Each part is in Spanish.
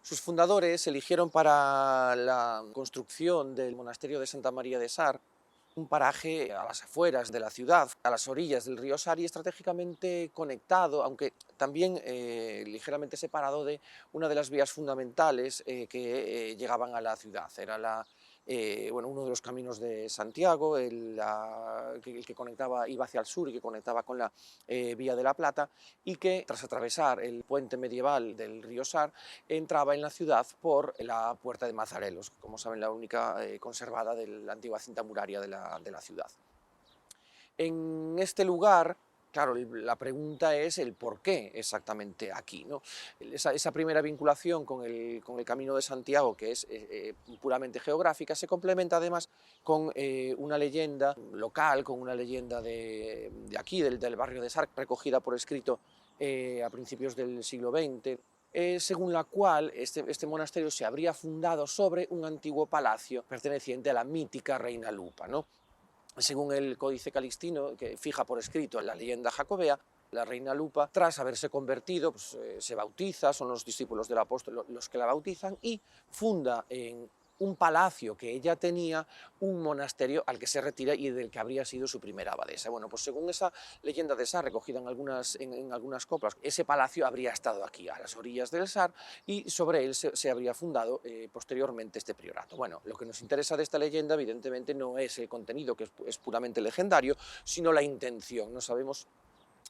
Sus fundadores eligieron para la construcción del monasterio de Santa María de Sar un paraje a las afueras de la ciudad, a las orillas del río Sar y estratégicamente conectado, aunque también ligeramente separado de una de las vías fundamentales que llegaban a la ciudad. Era uno de los caminos de Santiago, el que conectaba, iba hacia el sur y que conectaba con la Vía de la Plata, y que tras atravesar el puente medieval del río Sar entraba en la ciudad por la Puerta de Mazarelos, como saben, la única conservada de la antigua cinta muraria de la ciudad. En este lugar, claro, la pregunta es el por qué exactamente aquí, ¿no? Esa primera vinculación con el Camino de Santiago, que es puramente geográfica, se complementa además con una leyenda local, con una leyenda de aquí, del barrio de Sar, recogida por escrito a principios del siglo XX, según la cual este monasterio se habría fundado sobre un antiguo palacio perteneciente a la mítica reina Lupa, ¿no? Según el Códice Calixtino, que fija por escrito la leyenda jacobea, la reina Lupa, tras haberse convertido, pues, se bautiza, son los discípulos del apóstol los que la bautizan, y funda en un palacio que ella tenía, un monasterio al que se retira y del que habría sido su primera abadesa. Bueno, pues según esa leyenda de Sar, recogida en algunas coplas, ese palacio habría estado aquí, a las orillas del Sar, y sobre él se habría fundado posteriormente este priorato. Bueno, lo que nos interesa de esta leyenda, evidentemente, no es el contenido, que es puramente legendario, sino la intención. No sabemos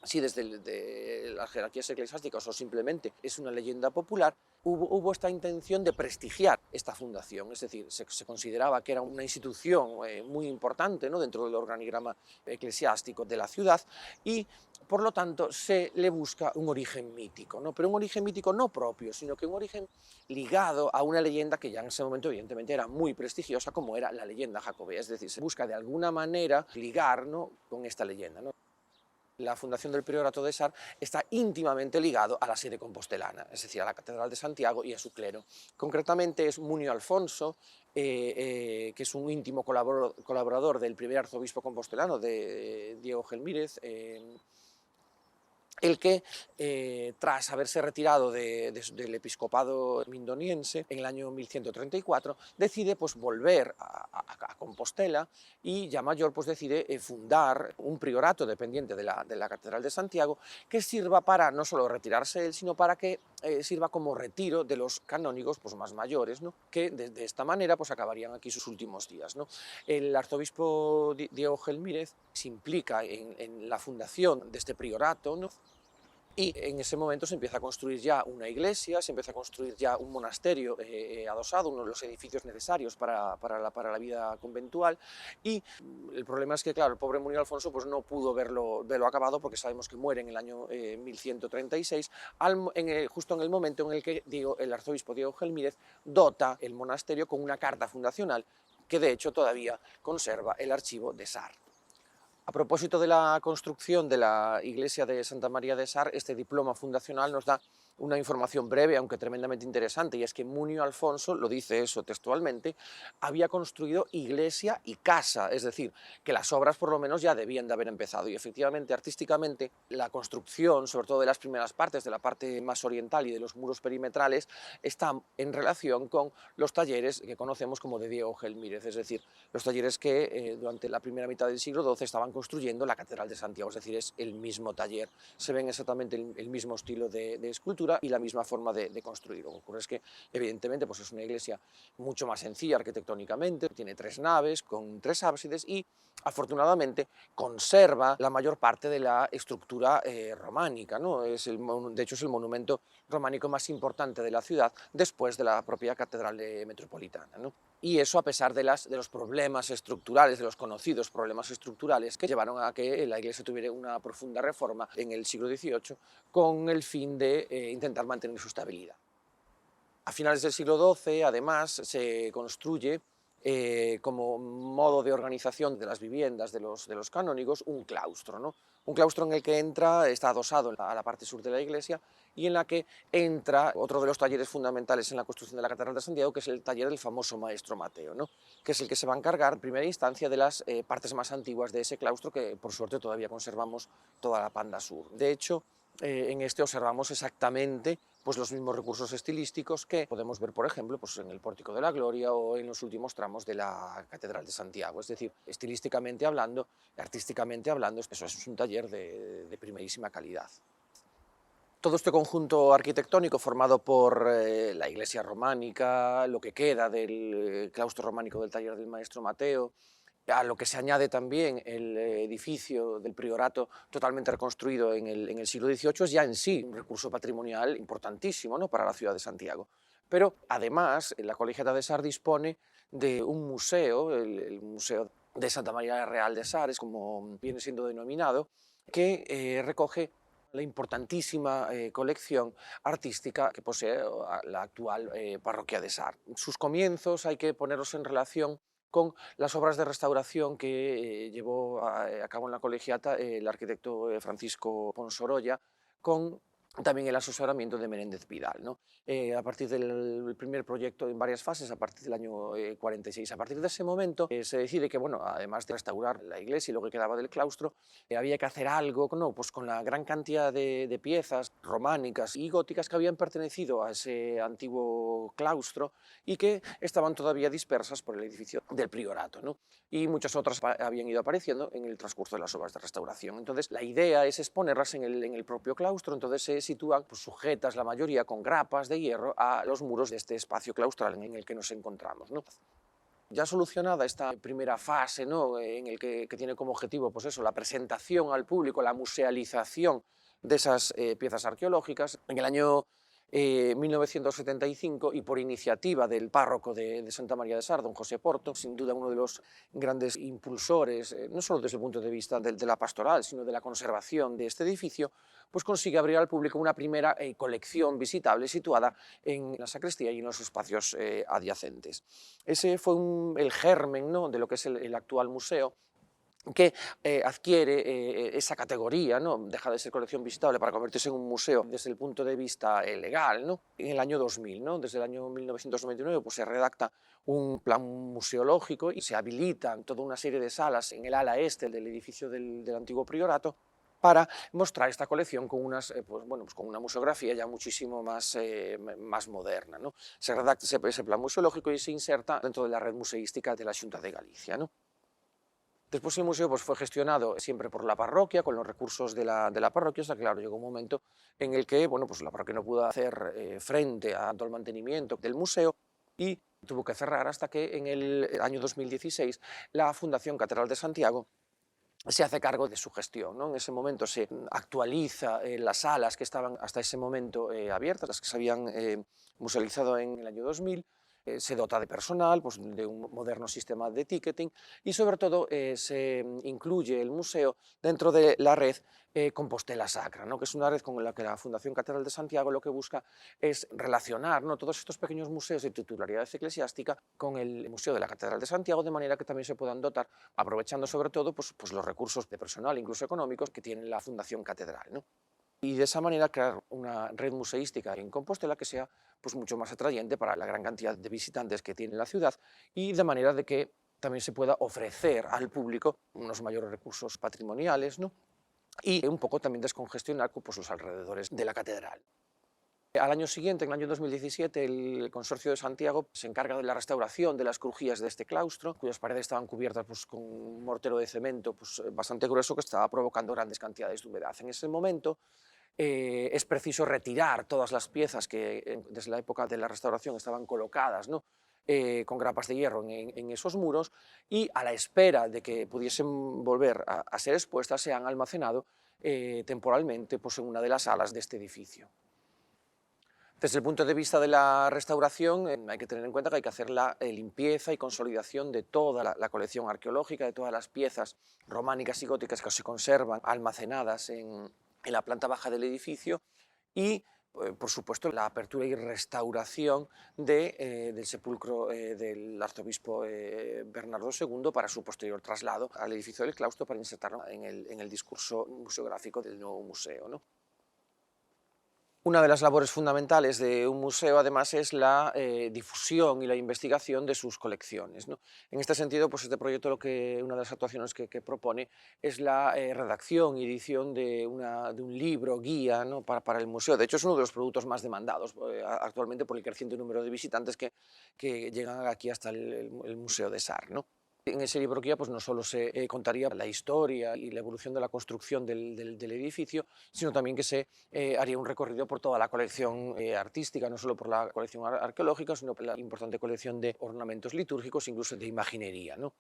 si desde de las jerarquías eclesiásticas o simplemente es una leyenda popular, hubo esta intención de prestigiar esta fundación, es decir, se consideraba que era una institución muy importante, ¿no?, dentro del organigrama eclesiástico de la ciudad, y por lo tanto se le busca un origen mítico, ¿no? Pero un origen mítico no propio, sino que un origen ligado a una leyenda que ya en ese momento evidentemente era muy prestigiosa, como era la leyenda jacobea, es decir, se busca de alguna manera ligar, ¿no?, con esta leyenda, ¿no? La fundación del Priorato de Sar está íntimamente ligado a la sede compostelana, es decir, a la Catedral de Santiago y a su clero. Concretamente es Munio Alfonso, que es un íntimo colaborador del primer arzobispo compostelano, de Diego Gelmírez, el que, tras haberse retirado del episcopado mindoniense en el año 1134, decide pues, volver a Compostela, y ya mayor pues, decide fundar un priorato dependiente de la Catedral de Santiago, que sirva para no solo retirarse él, sino para que sirva como retiro de los canónigos pues, más mayores, ¿no?, que de esta manera pues, acabarían aquí sus últimos días, ¿no? El arzobispo Diego Gelmírez se implica en la fundación de este priorato, ¿no?, y en ese momento se empieza a construir ya una iglesia, se empieza a construir ya un monasterio adosado, uno de los edificios necesarios para la vida conventual, y el problema es que, claro, el pobre Munir Alfonso pues, no pudo verlo acabado, porque sabemos que muere en el año 1136, justo en el momento en el que el arzobispo Diego Gelmírez dota el monasterio con una carta fundacional que de hecho todavía conserva el archivo de Sar. A propósito de la construcción de la iglesia de Santa María de Sar, este diploma fundacional nos da una información breve, aunque tremendamente interesante, y es que Munio Alfonso, lo dice eso textualmente, había construido iglesia y casa, es decir, que las obras por lo menos ya debían de haber empezado. Y efectivamente, artísticamente, la construcción, sobre todo de las primeras partes, de la parte más oriental y de los muros perimetrales, está en relación con los talleres que conocemos como de Diego Gelmírez, es decir, los talleres que durante la primera mitad del siglo XII estaban construyendo la Catedral de Santiago, es decir, es el mismo taller, se ven exactamente el mismo estilo de escultura y la misma forma de construir. Lo que ocurre es que, evidentemente, pues es una iglesia mucho más sencilla arquitectónicamente, tiene 3 naves con 3 ábsides y, afortunadamente, conserva la mayor parte de la estructura románica, ¿no? De hecho, es el monumento románico más importante de la ciudad después de la propia Catedral Metropolitana, ¿no? Y eso a pesar de los problemas estructurales, de los conocidos problemas estructurales que llevaron a que la Iglesia tuviera una profunda reforma en el siglo XVIII con el fin de intentar mantener su estabilidad. A finales del siglo XII, además, se construye como modo de organización de las viviendas de los canónigos un claustro, ¿no? Un claustro en el que está adosado a la parte sur de la iglesia, y en la que entra otro de los talleres fundamentales en la construcción de la Catedral de Santiago, que es el taller del famoso maestro Mateo, ¿no?, que es el que se va a encargar en primera instancia de las partes más antiguas de ese claustro, que por suerte todavía conservamos toda la panda sur. De hecho, en este observamos exactamente pues los mismos recursos estilísticos que podemos ver, por ejemplo, pues en el Pórtico de la Gloria o en los últimos tramos de la Catedral de Santiago. Es decir, estilísticamente hablando, artísticamente hablando, eso es un taller de primerísima calidad. Todo este conjunto arquitectónico formado por la iglesia románica, lo que queda del claustro románico del taller del maestro Mateo, a lo que se añade también el edificio del priorato totalmente reconstruido en el siglo XVIII, es ya en sí un recurso patrimonial importantísimo, ¿no?, para la ciudad de Santiago. Pero además la Colegiata de Sar dispone de un museo, el Museo de Santa María Real de Sar, es como viene siendo denominado, que recoge la importantísima colección artística que posee la actual parroquia de Sar. Sus comienzos hay que ponerlos en relación con las obras de restauración que llevó a cabo en la colegiata el arquitecto Francisco Ponsorolla, con también el asesoramiento de Menéndez Pidal, ¿no? A partir del primer proyecto en varias fases, a partir del año 46. A partir de ese momento se decide que, bueno, además de restaurar la iglesia y lo que quedaba del claustro, había que hacer algo, ¿no?, pues con la gran cantidad de piezas románicas y góticas que habían pertenecido a ese antiguo claustro y que estaban todavía dispersas por el edificio del priorato, ¿no? Y muchas otras habían ido apareciendo en el transcurso de las obras de restauración. Entonces, la idea es exponerlas en el propio claustro, entonces se sitúan pues, sujetas la mayoría con grapas de hierro a los muros de este espacio claustral en el que nos encontramos, ¿no? Ya solucionada esta primera fase, ¿no?, en el que tiene como objetivo pues eso, la presentación al público, la musealización de esas piezas arqueológicas, en el año 1975, y por iniciativa del párroco de Santa María de Sar, don José Porto, sin duda uno de los grandes impulsores, no solo desde el punto de vista de la pastoral, sino de la conservación de este edificio, pues consigue abrir al público una primera colección visitable situada en la sacristía y en los espacios adyacentes. Ese fue el germen, ¿no?, de lo que es el actual museo, que adquiere esa categoría, ¿no?, deja de ser colección visitable para convertirse en un museo desde el punto de vista legal, ¿no?, en el año 2000, ¿no? Desde el año 1999 pues, se redacta un plan museológico y se habilitan toda una serie de salas en el ala este del edificio del antiguo priorato para mostrar esta colección con, pues, bueno, pues con una museografía ya muchísimo más moderna, ¿no? Se redacta ese plan museológico y se inserta dentro de la red museística de la Xunta de Galicia, ¿no? Después el museo pues, fue gestionado siempre por la parroquia, con los recursos de la parroquia, hasta que claro, llegó un momento en el que bueno, pues la parroquia no pudo hacer frente a todo el mantenimiento del museo y tuvo que cerrar hasta que en el año 2016 la Fundación Catedral de Santiago se hace cargo de su gestión, ¿no? En ese momento se actualiza las salas que estaban hasta ese momento abiertas, las que se habían musealizado en el año 2000, se dota de personal, pues, de un moderno sistema de ticketing y sobre todo se incluye el museo dentro de la red Compostela Sacra, ¿no?, que es una red con la que la Fundación Catedral de Santiago lo que busca es relacionar, ¿no?, todos estos pequeños museos de titularidad eclesiástica con el Museo de la Catedral de Santiago, de manera que también se puedan dotar, aprovechando sobre todo pues los recursos de personal, incluso económicos, que tiene la Fundación Catedral, ¿no? Y de esa manera crear una red museística en Compostela que sea pues, mucho más atrayente para la gran cantidad de visitantes que tiene la ciudad y de manera de que también se pueda ofrecer al público unos mayores recursos patrimoniales, ¿no?, y un poco también descongestionar pues, los alrededores de la catedral. Al año siguiente, en el año 2017, el Consorcio de Santiago se encarga de la restauración de las crujías de este claustro, cuyas paredes estaban cubiertas pues, con un mortero de cemento pues, bastante grueso que estaba provocando grandes cantidades de humedad. En ese momento es preciso retirar todas las piezas que desde la época de la restauración estaban colocadas, ¿no?, con grapas de hierro en esos muros, y a la espera de que pudiesen volver a ser expuestas se han almacenado temporalmente pues, en una de las salas de este edificio. Desde el punto de vista de la restauración hay que tener en cuenta que hay que hacer la limpieza y consolidación de toda la colección arqueológica, de todas las piezas románicas y góticas que se conservan almacenadas en la planta baja del edificio y, por supuesto, la apertura y restauración del sepulcro del arzobispo Bernardo II para su posterior traslado al edificio del claustro para insertarlo en el discurso museográfico del nuevo museo, ¿no? Una de las labores fundamentales de un museo, además, es la difusión y la investigación de sus colecciones, ¿no? En este sentido, pues este proyecto una de las actuaciones que propone es la redacción y edición de un libro guía, ¿no?, para el museo. De hecho, es uno de los productos más demandados actualmente por el creciente número de visitantes que llegan aquí hasta el Museo de Sar, ¿no? En ese libro guía pues no solo se contaría la historia y la evolución de la construcción del edificio, sino también que se haría un recorrido por toda la colección artística, no solo por la colección arqueológica, sino por la importante colección de ornamentos litúrgicos, incluso de imaginería, ¿no?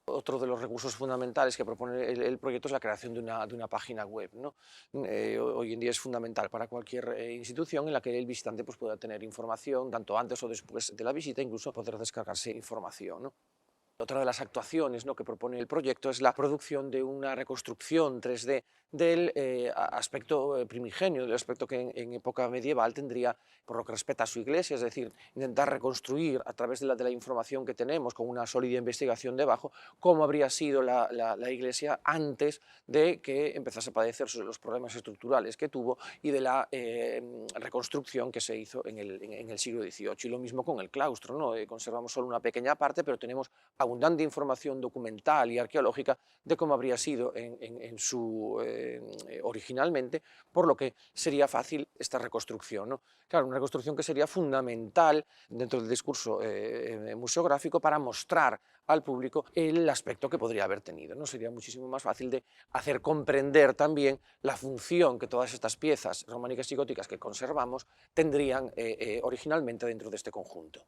Otro de los recursos fundamentales que propone el proyecto es la creación de una página web, ¿no? Hoy en día es fundamental para cualquier institución en la que el visitante pues, pueda tener información, tanto antes o después de la visita, incluso poder descargarse información, ¿no? Otra de las actuaciones, ¿no?, que propone el proyecto es la producción de una reconstrucción 3D del aspecto primigenio, del aspecto que en época medieval tendría por lo que respecta a su iglesia, es decir, intentar reconstruir a través de la información que tenemos con una sólida investigación debajo, cómo habría sido la iglesia antes de que empezase a padecer los problemas estructurales que tuvo y de la reconstrucción que se hizo en el siglo XVIII. Y lo mismo con el claustro, ¿no? Conservamos solo una pequeña parte, pero tenemos abundante información documental y arqueológica de cómo habría sido originalmente, por lo que sería fácil esta reconstrucción, ¿no? Claro, una reconstrucción que sería fundamental dentro del discurso museográfico para mostrar al público el aspecto que podría haber tenido, ¿no? Sería muchísimo más fácil de hacer comprender también la función que todas estas piezas románicas y góticas que conservamos tendrían originalmente dentro de este conjunto.